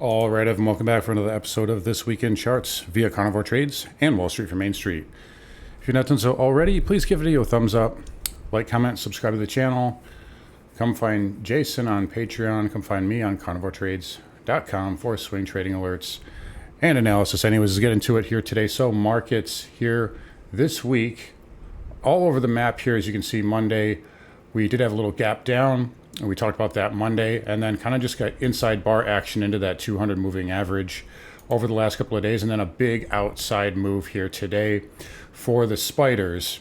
All right, everyone, welcome back for another episode of This Week in Charts via Carnivore Trades and Wall Street from Main Street. If you've not done so already, please give the video a thumbs up, like, comment, subscribe to the channel. Come find Jason on Patreon. Come find me on carnivoretrades.com for swing trading alerts and analysis. Anyways, let's get into it here today. So markets here this week, all over the map here, as you can see, Monday, we did have a little gap down. And we talked about that Monday, and then kind of just got inside bar action into that 200 moving average over the last couple of days, and then a big outside move here today for the spiders.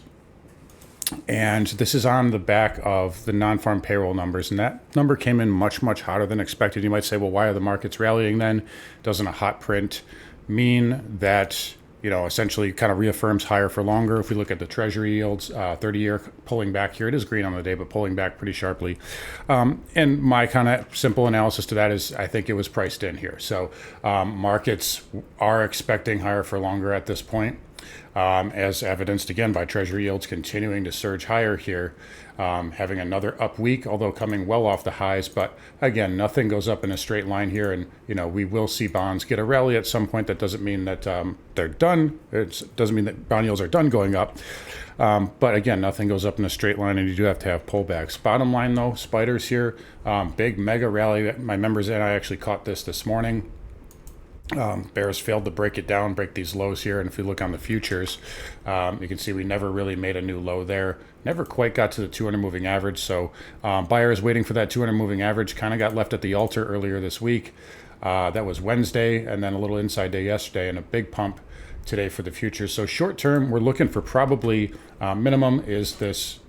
And this is on the back of the non-farm payroll numbers, and that number came in much, much hotter than expected. You might say, well, why are the markets rallying then? Doesn't a hot print mean that, you know, essentially kind of reaffirms higher for longer? If we look at the Treasury yields, 30-year pulling back here, it is green on the day, but pulling back pretty sharply. And my kind of simple analysis to that is I think it was priced in here. So markets are expecting higher for longer at this point, as evidenced again by Treasury yields continuing to surge higher here, having another up week, although coming well off the highs. But again, nothing goes up in a straight line here, and you know we will see bonds get a rally at some point. That doesn't mean that they're done. It doesn't mean that bond yields are done going up. But again, nothing goes up in a straight line, and you do have to have pullbacks. Bottom line though, spiders here, big mega rally. My members and I actually caught this morning. Bears failed to break it down, break these lows here. And if we look on the futures, you can see we never really made a new low there. Never quite got to the 200 moving average. So buyers waiting for that 200 moving average kind of got left at the altar earlier this week. That was Wednesday, and then a little inside day yesterday, and a big pump today for the futures. So short term, we're looking for probably minimum is this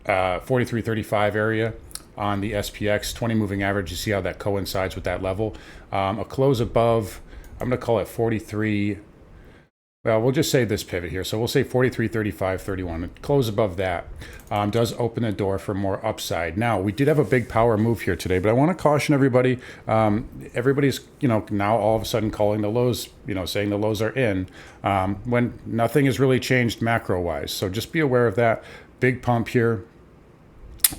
43.35 area on the SPX 20 moving average. You see how that coincides with that level. A close above, I'm going to call it 43. Well, we'll just say this pivot here. So we'll say 43.35.31. A close above that does open the door for more upside. Now, we did have a big power move here today, but I want to caution everybody. Everybody's, now all of a sudden calling the lows, saying the lows are in, when nothing has really changed macro-wise. So just be aware of that. Big pump here.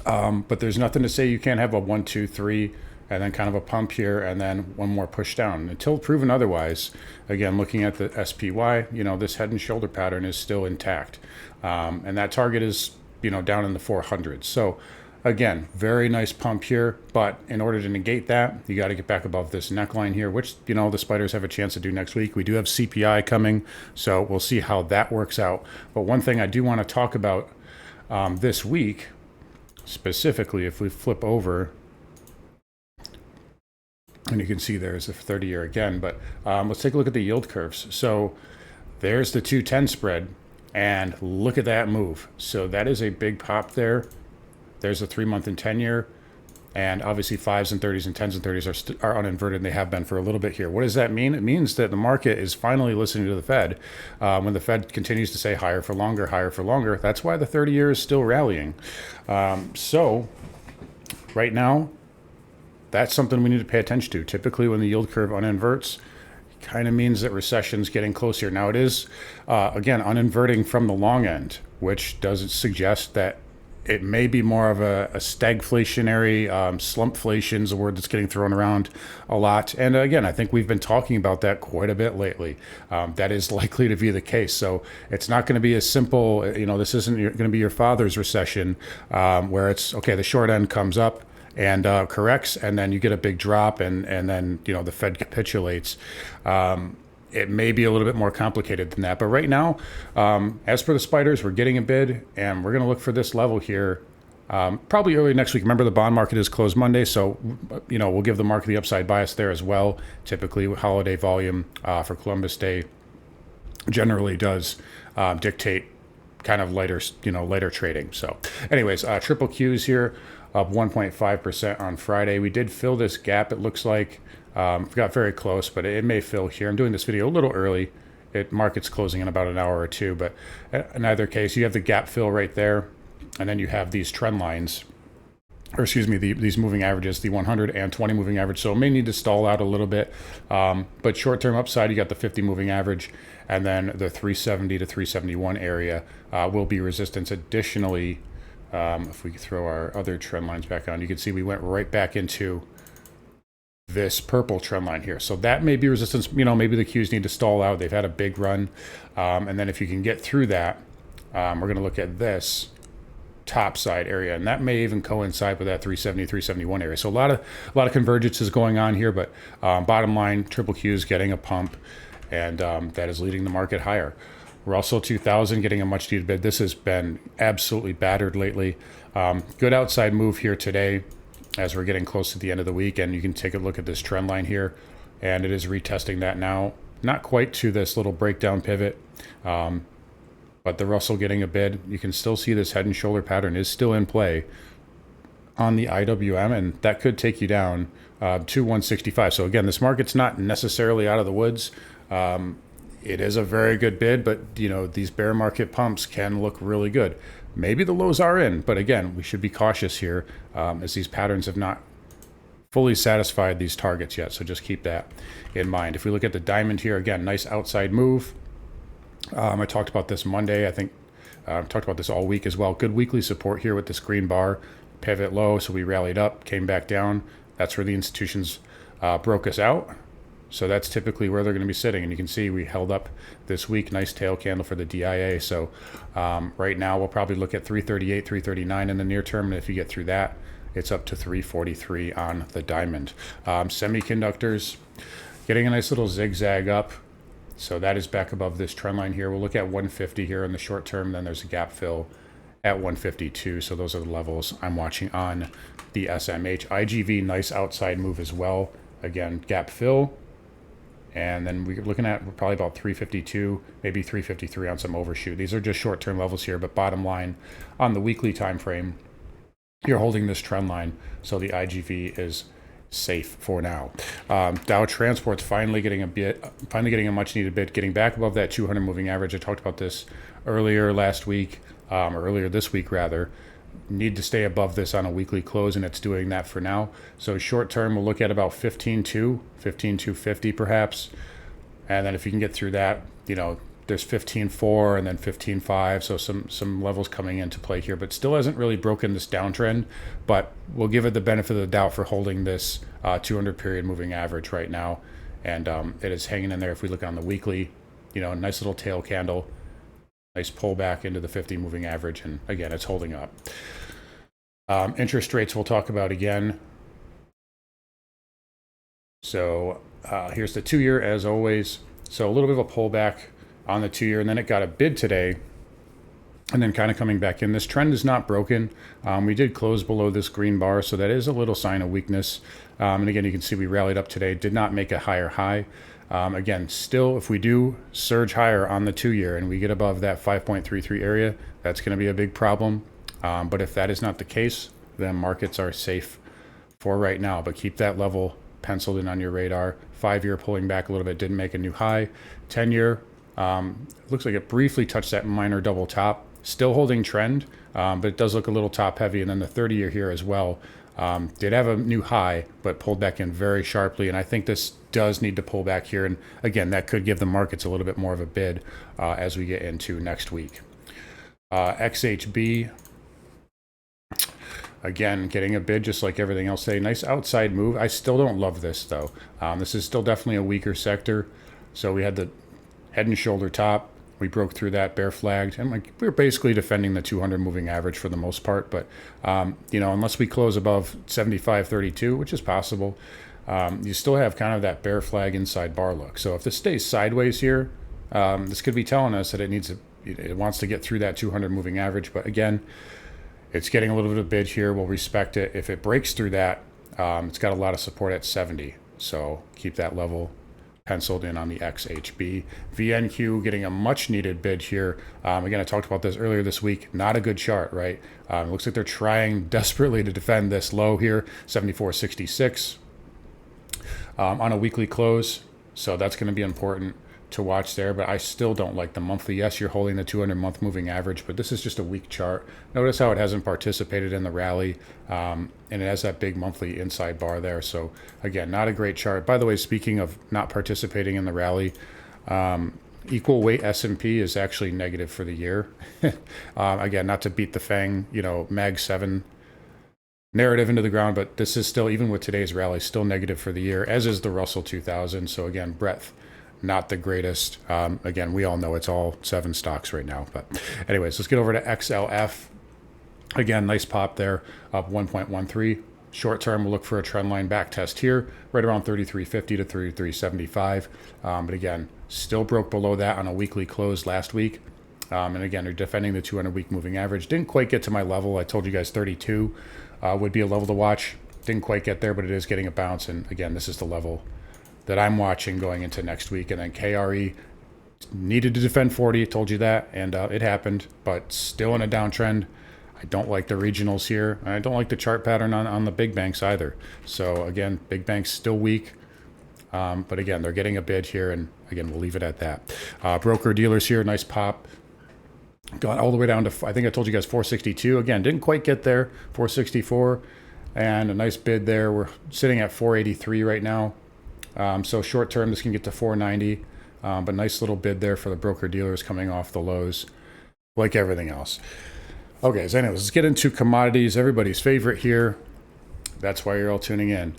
But there's nothing to say you can't have a 1, 2, 3, and then kind of a pump here, and then one more push down. Until proven otherwise, again, looking at the SPY, this head and shoulder pattern is still intact. And that target is, down in the 400s. So again, very nice pump here, but in order to negate that, you got to get back above this neckline here, which, the spiders have a chance to do next week. We do have CPI coming, so we'll see how that works out. But one thing I do want to talk about this week, specifically, if we flip over, and you can see there's a 30-year again, but let's take a look at the yield curves. So there's the 210 spread, and look at that move. So that is a big pop there. There's a 3-month and 10-year, and obviously 5s and 30s and 10s and 30s are uninverted, and they have been for a little bit here. What does that mean? It means that the market is finally listening to the Fed. When the Fed continues to say higher for longer, that's why the 30-year is still rallying. So right now, that's something we need to pay attention to. Typically, when the yield curve uninverts, it kind of means that recession's getting closer. Now, it is, again, uninverting from the long end, which does suggest that it may be more of a stagflationary, slumpflation is a word that's getting thrown around a lot. And again, I think we've been talking about that quite a bit lately. That is likely to be the case. So it's not going to be as simple, this isn't going to be your father's recession, where it's, okay, the short end comes up and corrects, and then you get a big drop, and then, the Fed capitulates. It may be a little bit more complicated than that. But right now, as for the spiders, we're getting a bid, and we're going to look for this level here probably early next week. Remember, the bond market is closed Monday, so, we'll give the market the upside bias there as well. Typically, holiday volume for Columbus Day generally does dictate kind of lighter trading. So anyways, triple Qs here up 1.5% on Friday. We did fill this gap, it looks like. We got very close, but it may fill here. I'm doing this video a little early. Market's closing in about an hour or two, but in either case, you have the gap fill right there, and then you have these trend lines, or excuse me, these moving averages, the 100 and 20 moving average. So it may need to stall out a little bit, but short-term upside, you got the 50 moving average, and then the 370 to 371 area will be resistance. Additionally, if we throw our other trend lines back on, you can see we went right back into this purple trend line here. So that may be resistance. You know, maybe the Qs need to stall out. They've had a big run. And then if you can get through that, we're going to look at this top side area, and that may even coincide with that 370, 371 area. So a lot of convergences going on here, but bottom line, triple Q is getting a pump, and that is leading the market higher. Russell 2000 getting a much needed bid. This has been absolutely battered lately. Good outside move here today as we're getting close to the end of the week, and you can take a look at this trend line here, and it is retesting that now. Not quite to this little breakdown pivot, but the Russell getting a bid. You can still see this head and shoulder pattern is still in play on the IWM, and that could take you down to 165. So again, this market's not necessarily out of the woods. It is a very good bid, but you know, these bear market pumps can look really good. Maybe the lows are in, but again, we should be cautious here as these patterns have not fully satisfied these targets yet. So just keep that in mind. If we look at the diamond here, again, nice outside move. I talked about this Monday. I think I've talked about this all week as well. Good weekly support here with this green bar, pivot low. So we rallied up, came back down. That's where the institutions broke us out. So that's typically where they're going to be sitting. And you can see we held up this week. Nice tail candle for the DIA. So right now we'll probably look at 338, 339 in the near term. And if you get through that, it's up to 343 on the diamond. Semiconductors getting a nice little zigzag up. So that is back above this trend line here. We'll look at 150 here in the short term. Then there's a gap fill at 152. So those are the levels I'm watching on the SMH. IGV, nice outside move as well. Again, gap fill. And then we're looking at probably about 352, maybe 353 on some overshoot. These are just short-term levels here, but bottom line, on the weekly time frame, you're holding this trend line. So the IGV is safe for now. Dow Transport's finally getting a much needed bid, getting back above that 200 moving average. I talked about this earlier last week, or earlier this week rather. Need to stay above this on a weekly close, and it's doing that for now. So short term, we'll look at about 15.2, 15.250 perhaps. And then if you can get through that, you know, there's 15.4 and then 15.5. So some levels coming into play here, but still hasn't really broken this downtrend. But we'll give it the benefit of the doubt for holding this 200 period moving average right now. And it is hanging in there. If we look on the weekly, you know, nice little tail candle. Nice pullback into the 50 moving average, and again, it's holding up. Interest rates we'll talk about again. So here's the 2-year as always. So a little bit of a pullback on the 2-year, and then it got a bid today, and then kind of coming back in. This trend is not broken. We did close below this green bar, so that is a little sign of weakness. And again, you can see we rallied up today, did not make a higher high. Again, still, if we do surge higher on the 2-year and we get above that 5.33 area, that's going to be a big problem. But if that is not the case, then markets are safe for right now. But keep that level penciled in on your radar. 5-year pulling back a little bit, didn't make a new high. 10-year, looks like it briefly touched that minor double top. Still holding trend, but it does look a little top heavy. And then the 30-year here as well. Did have a new high, but pulled back in very sharply. And I think this does need to pull back here. And again, that could give the markets a little bit more of a bid as we get into next week. XHB, again, getting a bid just like everything else today. Nice outside move. I still don't love this though. This is still definitely a weaker sector. So we had the head and shoulder top. We broke through that, bear flagged, and like we're basically defending the 200 moving average for the most part. But you know, unless we close above 75.32, which is possible, you still have kind of that bear flag inside bar look. So if this stays sideways here, this could be telling us that it wants to get through that 200 moving average. But again, it's getting a little bit of bid here. We'll respect it. If it breaks through that, it's got a lot of support at 70. So keep that level penciled in on the XHB. VNQ getting a much needed bid here. Again, I talked about this earlier this week. Not a good chart, right? It looks like they're trying desperately to defend this low here, 74.66 on a weekly close. So that's going to be important to watch there, but I still don't like the monthly. Yes, you're holding the 200-month moving average, but this is just a weak chart. Notice how it hasn't participated in the rally, and it has that big monthly inside bar there. So again, not a great chart. By the way, speaking of not participating in the rally, equal weight S&P is actually negative for the year. Again, not to beat the FANG, you know, Mag 7 narrative into the ground, but this is still, even with today's rally, still negative for the year, as is the Russell 2000. So again, breadth, not the greatest. Again, we all know it's all 7 stocks right now. But anyways, let's get over to XLF. Again, nice pop there, up 1.13. Short term, we'll look for a trend line back test here, right around 33.50 to 33.75. But again, still broke below that on a weekly close last week. And again, they're defending the 200-week moving average. Didn't quite get to my level. I told you guys 32 would be a level to watch. Didn't quite get there, but it is getting a bounce. And again, this is the level that I'm watching going into next week. And then KRE needed to defend 40. I told you that, and it happened, but still in a downtrend. I don't like the regionals here. I don't like the chart pattern on the big banks either. So again, big banks still weak. But again, they're getting a bid here, and again, we'll leave it at that. Broker dealers here, nice pop. Got all the way down to, I think I told you guys 462. Again, didn't quite get there, 464. And a nice bid there. We're sitting at 483 right now. So short term, this can get to 490. But nice little bid there for the broker dealers coming off the lows, like everything else. Okay, so anyways, let's get into commodities. Everybody's favorite here. That's why you're all tuning in.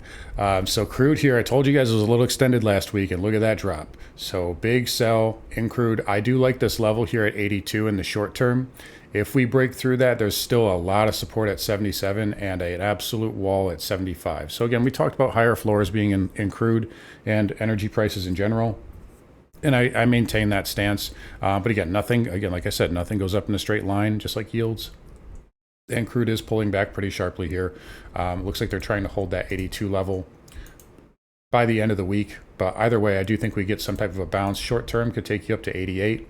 So crude here, I told you guys it was a little extended last week, and look at that drop. So big sell in crude. I do like this level here at 82 in the short term. If we break through that, there's still a lot of support at 77 and an absolute wall at 75. So again, we talked about higher floors being in crude and energy prices in general. And I maintain that stance. But again, like I said, nothing goes up in a straight line, just like yields. And crude is pulling back pretty sharply here. Looks like they're trying to hold that 82 level by the end of the week. But either way, I do think we get some type of a bounce. Short term could take you up to 88.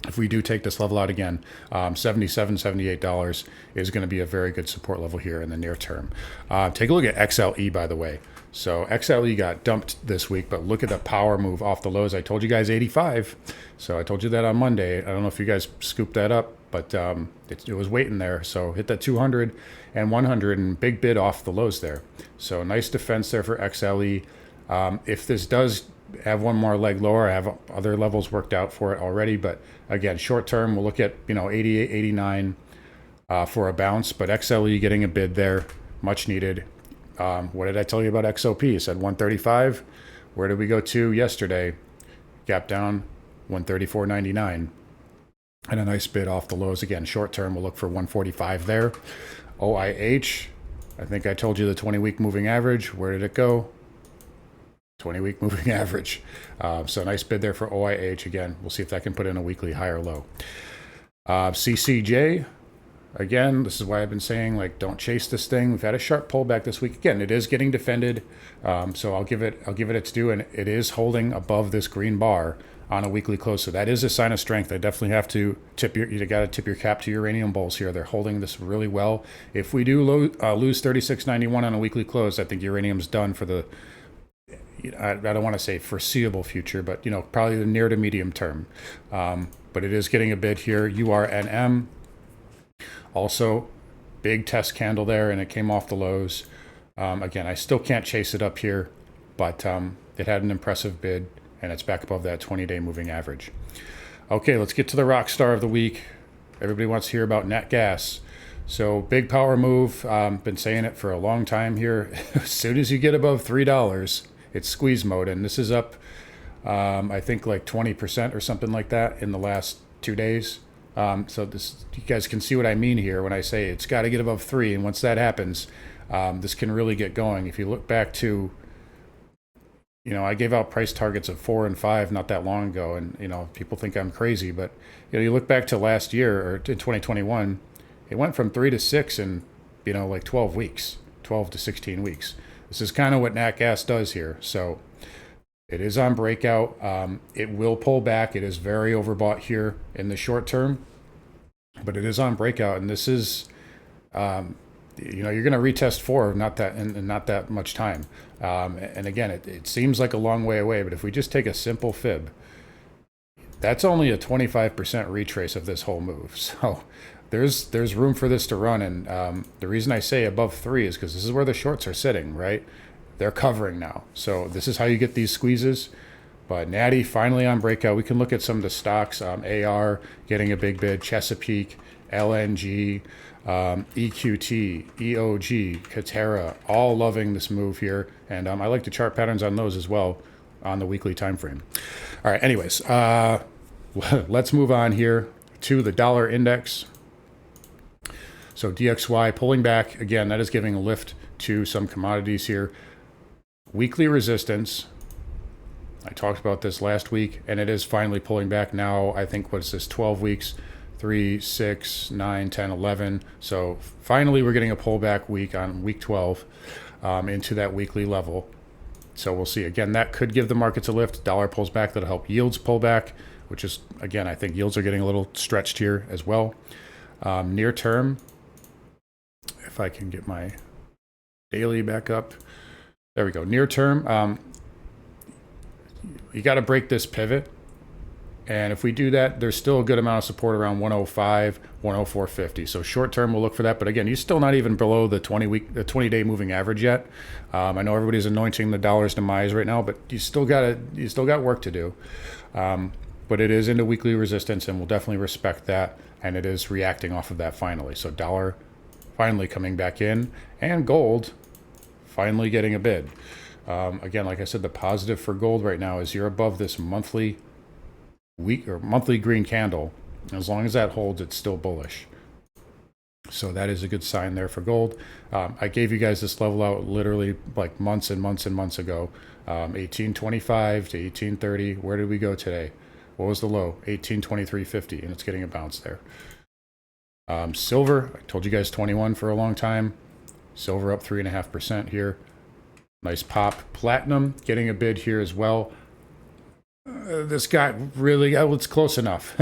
If we do take this level out again, $77, $78 is going to be a very good support level here in the near term. Take a look at XLE, by the way. So XLE got dumped this week, but look at the power move off the lows. I told you guys 85. So I told you that on Monday. I don't know if you guys scooped that up, but it was waiting there. So hit that 200 and 100 and big bid off the lows there. So nice defense there for XLE. If this does have one more leg lower, I have other levels worked out for it already. But again, short term, we'll look at 88, 89 for a bounce. But XLE getting a bid there, much needed. What did I tell you about XOP? I said 135. Where did we go to yesterday? Gap down, 134.99. And a nice bid off the lows again. Short term, we'll look for 145 there. OIH, I think I told you the 20-week moving average. Where did it go? 20-week moving average. So nice bid there for OIH. Again, we'll see if that can put in a weekly high or low. CCJ, again, this is why I've been saying, like, don't chase this thing. We've had a sharp pullback this week. Again, it is getting defended. So I'll give it its due, and it is holding above this green bar on a weekly close. So that is a sign of strength. I definitely have to you got to tip your cap to uranium bulls here. They're holding this really well. If we do lose 36.91 on a weekly close, I think uranium's done for the, I don't want to say foreseeable future, but probably the near to medium term. But it is getting a bid here. URNM, also big test candle there, and it came off the lows. Again, I still can't chase it up here, but it had an impressive bid, and it's back above that 20-day moving average. Okay, let's get to the rock star of the week. Everybody wants to hear about nat gas. So big power move. Been saying it for a long time here. As soon as you get above $3, it's squeeze mode, and this is up, I think, like 20% or something like that in the last 2 days. So this, you guys can see what I mean here when I say it's got to get above 3, and once that happens, this can really get going. If you look back to, I gave out price targets of 4 and 5 not that long ago, and people think I'm crazy, but you look back to last year, or to 2021, it went from 3 to 6 in like 12 weeks, 12 to 16 weeks. This is kind of what nat gas does here. So it is on breakout. It will pull back. It is very overbought here in the short term, but it is on breakout, and this is you're going to retest 4 not that much time. And again, it seems like a long way away, but if we just take a simple fib, that's only a 25% retrace of this whole move. So there's room for this to run. And the reason I say above 3 is because this is where the shorts are sitting, right? They're covering now. So this is how you get these squeezes. But Natty finally on breakout. We can look at some of the stocks. AR getting a big bid, Chesapeake LNG, EQT, EOG, Katera, all loving this move here. And I like the chart patterns on those as well on the weekly time frame. All right, anyways, let's move on here to the dollar index. So DXY pulling back. Again, that is giving a lift to some commodities here. Weekly resistance. I talked about this last week, and it is finally pulling back now. I think, what's this, 12 weeks? 3, 6, 9, 10, 11. So finally we're getting a pullback week on week 12 into that weekly level. So we'll see. Again, that could give the markets a lift. Dollar pulls back. That'll help yields pull back, which is, again, I think yields are getting a little stretched here as well. Near term, if I can get my daily back up. There we go. Near term, you got to break this pivot. And if we do that, there's still a good amount of support around 105, 104.50. So short term, we'll look for that. But again, you're still not even below the 20-day moving average yet. I know everybody's anointing the dollar's demise right now, but you still got work to do. But it is into weekly resistance, and we'll definitely respect that. And it is reacting off of that finally. So dollar finally coming back in, and gold finally getting a bid. Again, like I said, the positive for gold right now is you're above this monthly green candle. As long as that holds, it's still bullish. So that is a good sign there for gold. I gave you guys this level out literally like months and months and months ago. 1825 to 1830. Where did we go today? What was the low? 1823.50, and it's getting a bounce there. Silver, I told you guys 21 for a long time. Silver up 3.5% here. Nice pop. Platinum getting a bid here as well. This got really, it's close enough.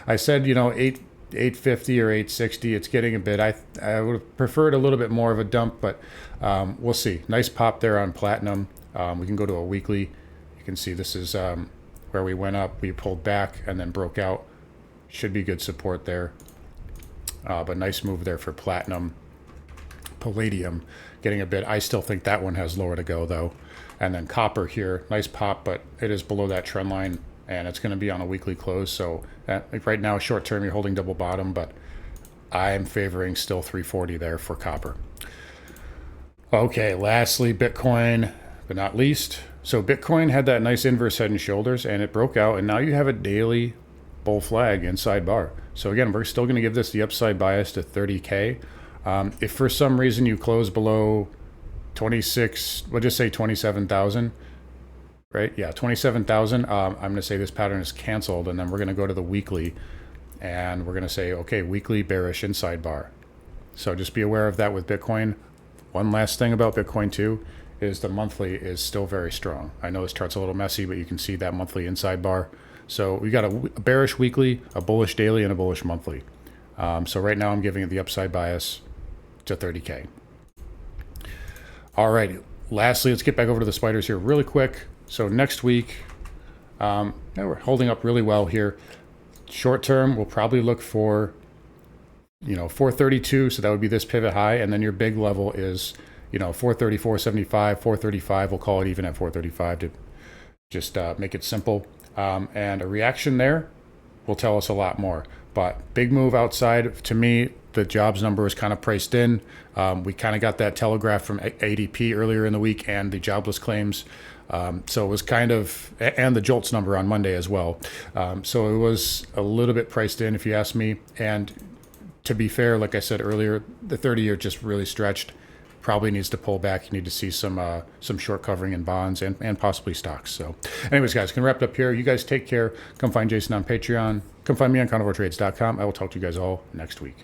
I said, 850 or 860. It's getting a bid. I would have preferred a little bit more of a dump, but we'll see. Nice pop there on platinum. We can go to a weekly. You can see this is where we went up. We pulled back and then broke out. Should be good support there. But nice move there for platinum. Palladium getting a bid. I still think that one has lower to go though. And then copper here, nice pop, but it is below that trend line, and it's going to be on a weekly close. So right now, short term, you're holding double bottom, but I'm favoring still 340 there for copper. Okay, lastly, Bitcoin, but not least. So Bitcoin had that nice inverse head and shoulders, and it broke out, and now you have a daily bull flag inside bar. So again, we're still going to give this the upside bias to 30K. If for some reason you close below 26, we'll just say 27,000, right? Yeah, 27,000. I'm going to say this pattern is canceled, and then we're going to go to the weekly, and we're going to say, okay, weekly bearish inside bar. So just be aware of that with Bitcoin. One last thing about Bitcoin too is the monthly is still very strong. I know this chart's a little messy, but you can see that monthly inside bar. So we got a bearish weekly, a bullish daily, and a bullish monthly. So right now I'm giving it the upside bias to 30K. All right, lastly, let's get back over to the spiders here really quick. So next week, we're holding up really well here. Short term, we'll probably look for, 432. So that would be this pivot high. And then your big level is, 430, 475, 435. We'll call it even at 435 to just make it simple. And a reaction there will tell us a lot more. But big move outside, to me, the jobs number was kind of priced in. We kind of got that telegraph from ADP earlier in the week and the jobless claims. So it was kind of, and the JOLTS number on Monday as well. So it was a little bit priced in, if you ask me. And to be fair, like I said earlier, the 30-year just really stretched. Probably needs to pull back. You need to see some short covering in bonds and possibly stocks. So anyways, guys, can wrap it up here. You guys take care. Come find Jason on Patreon. Come find me on carnivoretrades.com. I will talk to you guys all next week.